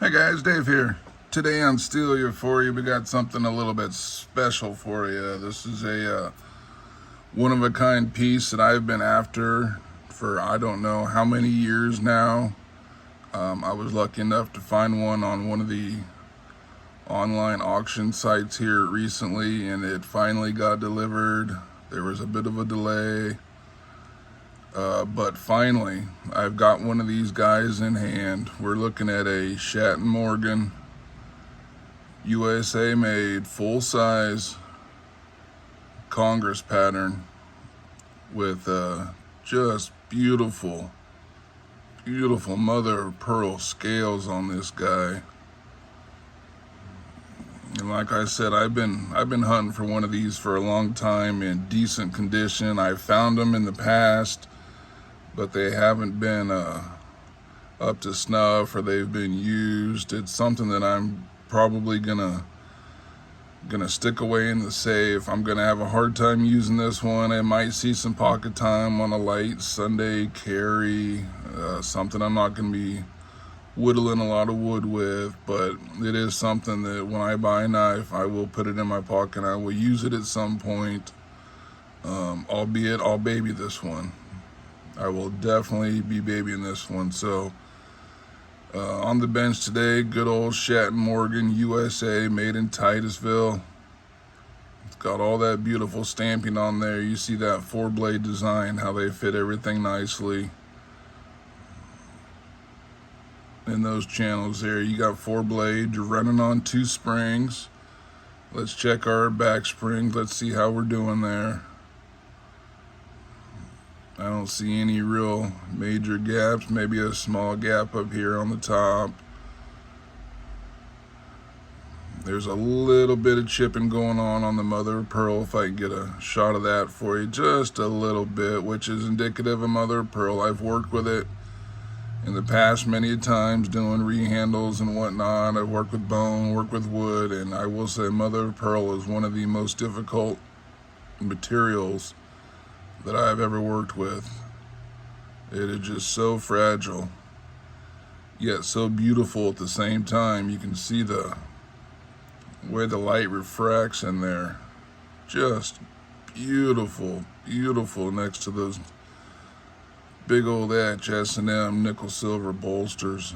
Hey guys, Dave here. Today on Steal You For You, we got something a little bit special for you. This is a one-of-a-kind piece that I've been after for I don't know how many years now. I was lucky enough to find one on one of the online auction sites here recently, and it finally got delivered. There was a bit of a delay, but finally I've got one of these guys in hand. We're looking at a Schatt Morgan USA made full-size Congress pattern with just beautiful mother of pearl scales on this guy. And like I said, I've been hunting for one of these for a long time in decent condition. I've found them in the past, but they haven't been up to snuff, or they've been used. It's something that I'm probably gonna stick away in the safe. I'm gonna have a hard time using this one. I might see some pocket time on a light Sunday carry, something I'm not gonna be whittling a lot of wood with, but it is something that when I buy a knife, I will put it in my pocket and I will use it at some point, albeit I'll baby this one. I will definitely be babying this one. So on the bench today, good old Schatt Morgan USA, made in Titusville. It's got all that beautiful stamping on there. You see that 4-blade design, how they fit everything nicely in those channels there. You got 4 blades, you're running on 2 springs. Let's check our back springs. Let's see how we're doing there. I don't see any real major gaps, maybe a small gap up here on the top. There's a little bit of chipping going on the mother of pearl, if I can get a shot of that for you, just a little bit, which is indicative of mother of pearl. I've worked with it in the past many times doing rehandles and whatnot. I've worked with bone, worked with wood, and I will say mother of pearl is one of the most difficult materials that I've ever worked with. It is just so fragile, yet so beautiful at the same time. You can see the way the light refracts in there. Just beautiful next to those big old S&M nickel silver bolsters.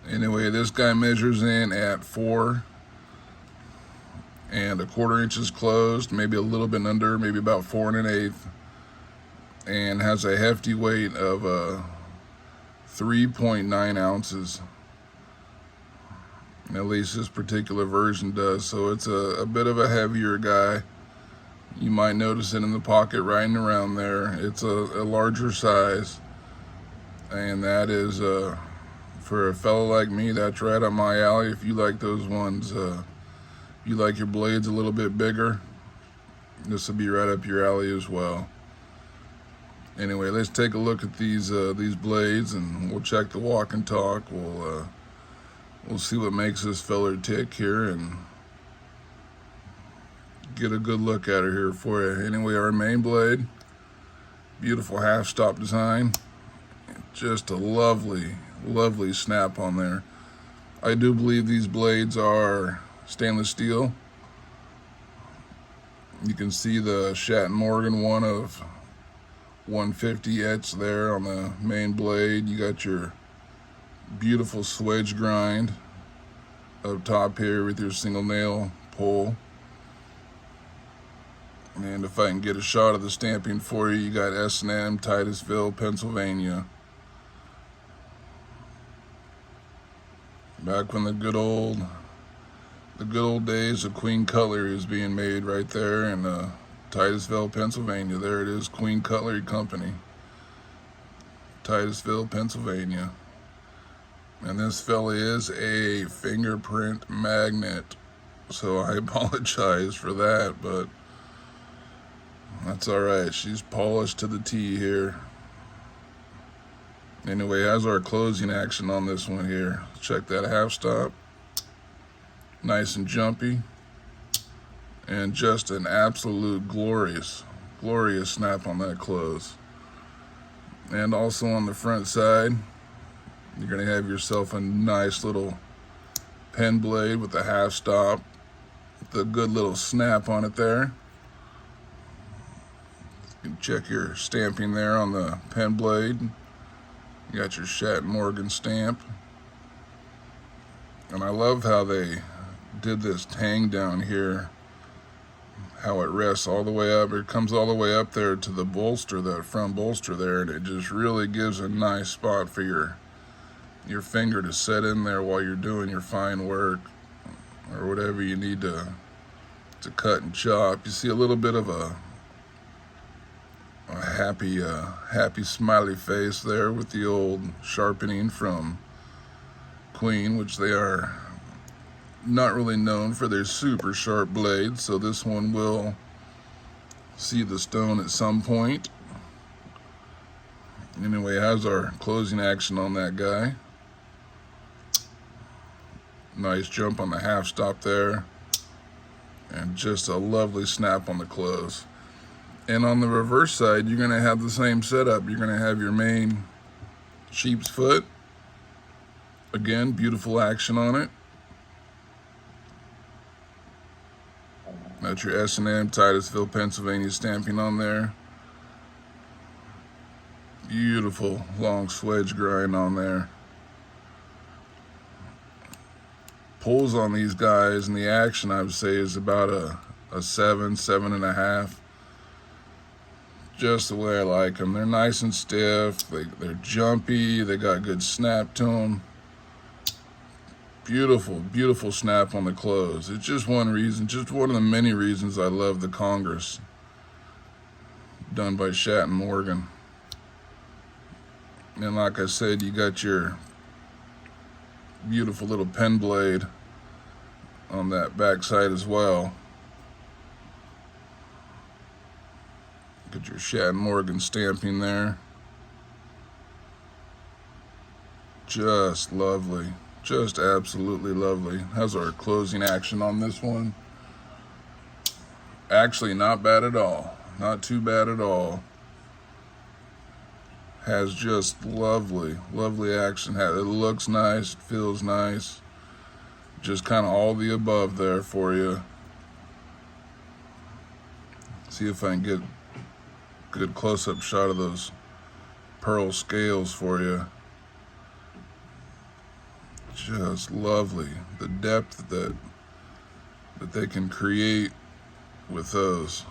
Anyway, this guy measures in at 4 1/4 inches closed, maybe a little bit under, maybe about 4 1/8, and has a hefty weight of 3.9 ounces. At least this particular version does, so it's a bit of a heavier guy. You might notice it in the pocket riding around there. It's a larger size, and that is for a fellow like me, that's right up my alley. If you like those ones, you like your blades a little bit bigger, this will be right up your alley as well. Anyway, let's take a look at these blades, and we'll check the walk and talk. We'll see what makes this feller tick here and get a good look at her here for you. Anyway, our main blade, beautiful half stop design, just a lovely snap on there. I do believe these blades are stainless steel. You can see the Schatt Morgan one of 150 etched there on the main blade. You got your beautiful Sledge grind up top here with your single nail pull. And if I can get a shot of the stamping for you, you got S&M, Titusville, Pennsylvania. Back when the good old days of Queen Cutlery is being made right there in Titusville, Pennsylvania. There it is, Queen Cutlery Company, Titusville, Pennsylvania. And this fella is a fingerprint magnet, so I apologize for that, but that's all right. She's polished to the T here. Anyway, as our closing action on this one here, check that half stop. Nice and jumpy, and just an absolute glorious snap on that close. And also on the front side, You're going to have yourself a nice little pen blade with a half stop, with a good little snap on it there. You can check your stamping there on the pen blade. You got your Schatt Morgan stamp. And I love how they did this tang down here, how it rests all the way up. It comes all the way up there to the bolster, that front bolster there, and it just really gives a nice spot for your finger to set in there while you're doing your fine work or whatever you need to cut and chop. You see a little bit of a happy smiley face there with the old sharpening from Queen, which they are not really known for their super sharp blades, so this one will see the stone at some point. Anyway, how's our closing action on that guy? Nice jump on the half stop there, and just a lovely snap on the close. And on the reverse side, you're going to have the same setup. You're going to have your main sheep's foot. Again, beautiful action on it. That's your S&M Titusville, Pennsylvania stamping on there. Beautiful long sledge grind on there. Pulls on these guys and the action, I would say, is about a 7, 7.5. Just the way I like them. They're nice and stiff. They're jumpy. They got good snap to them. Beautiful, beautiful snap on the close. It's just one reason, just one of the many reasons I love the Congress done by Schatt and Morgan. And like I said, you got your beautiful little pen blade on that back side as well. Got your Schatt and Morgan stamping there. Just lovely. Just absolutely lovely. How's our closing action on this one? Actually, not bad at all. Not too bad at all. Has just lovely, lovely action. It looks nice, feels nice. Just kind of all the above there for you. See if I can get a good close-up shot of those pearl scales for you. Just lovely. The depth that they can create with those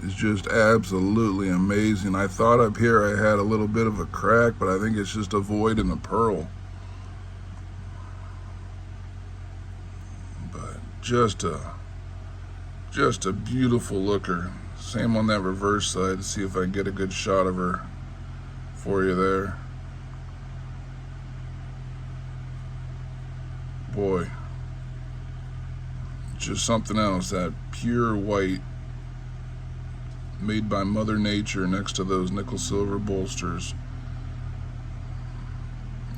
is just absolutely amazing. I thought up here I had a little bit of a crack, but I think it's just a void in the pearl. But just a beautiful looker. Same on that reverse side, to see if I can get a good shot of her for you there. Boy, just something else. That pure white made by Mother Nature next to those nickel silver bolsters.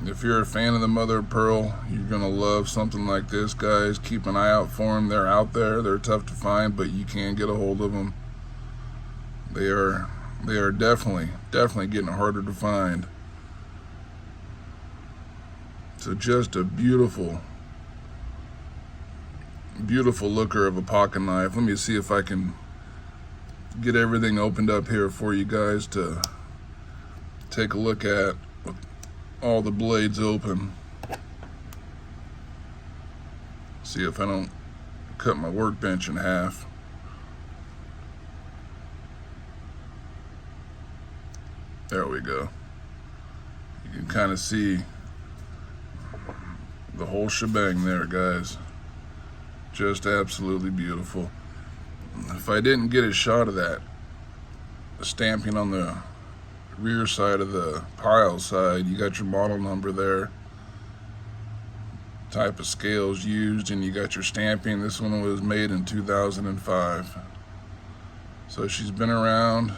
If you're a fan of the mother of pearl, you're gonna love something like this, guys. Keep an eye out for them. They're out there. They're tough to find, but you can get a hold of them. They are definitely getting harder to find. So just a beautiful looker of a pocket knife. Let me see if I can get everything opened up here for you guys to take a look at with all the blades open. See if I don't cut my workbench in half. There we go. You can kind of see the whole shebang there, guys. Just absolutely beautiful. If I didn't get a shot of that stamping on the rear side of the pile side, you got your model number there, type of scales used, and you got your stamping. This one was made in 2005. So she's been around.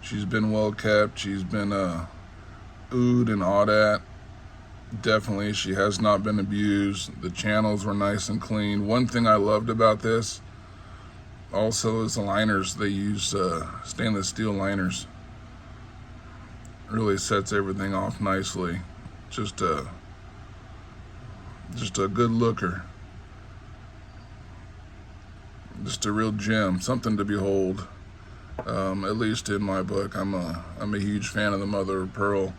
She's been well kept. She's been oohed and awed at. Definitely, she has not been abused. The channels were nice and clean. One thing I loved about this also is the liners. They use stainless steel liners. really sets everything off nicely. Just a good looker. Just a real gem, something to behold. At least in my book, I'm a huge fan of the mother of pearl,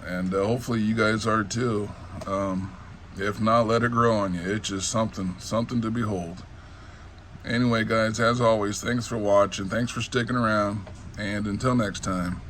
and hopefully you guys are too. If not, let it grow on you. It's just something to behold. Anyway, guys, as always, thanks for watching, thanks for sticking around, and until next time.